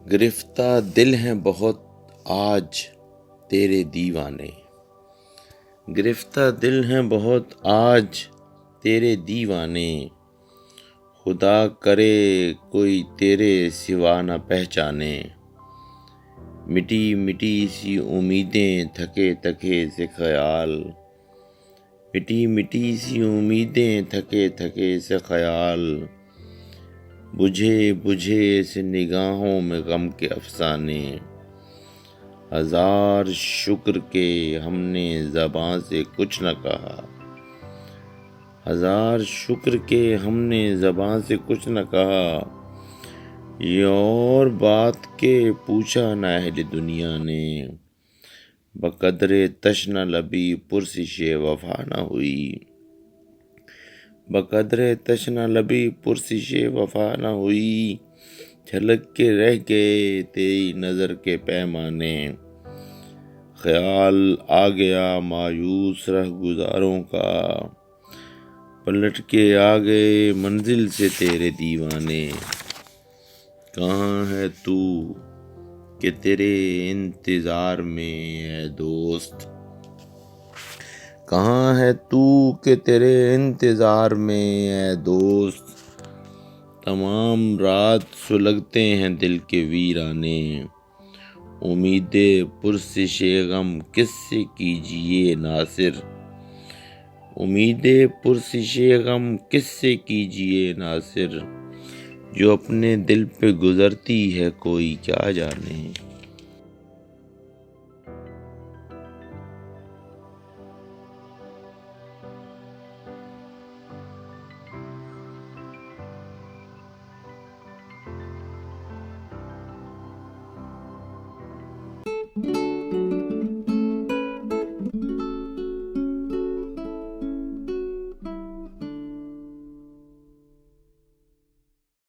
गिरफ्ता दिल हैं बहुत आज तेरे दीवाने। गिरफ्ता दिल हैं बहुत आज तेरे दीवाने। खुदा करे कोई तेरे सिवा न पहचाने। मिटी मिटी सी उम्मीदें थके थके से ख्याल। मिटी मिटी सी उम्मीदें थके थके से ख्याल। बुझे बुझे से निगाहों में गम के अफसाने। हजार शुक्र के हमने ज़बां से कुछ न कहा। हजार शुक्र के हमने ज़बां से कुछ न कहा। ये और बात के पूछा न अहले दुनिया ने। बकदरे तशना लबी पुरसिशे वफा न हुई। बकदरे तशना लबी पुरसिशे वफा न हुई। झलक के रह गए तेरी नज़र के पैमाने। ख्याल आ गया मायूस रह गुजारों का। पलट के आ गए मंजिल से तेरे दीवाने। कहाँ है तू कि तेरे इंतज़ार में है दोस्त। कहाँ है तू कि तेरे इंतज़ार में है दोस्त। तमाम रात सुलगते हैं दिल के वीराने। उम्मीदें पुरसिशे गम किससे कीजिए नासिर। उम्मीदें पुरसिशे गम किससे कीजिए नासिर। जो अपने दिल पे गुजरती है कोई क्या जाने।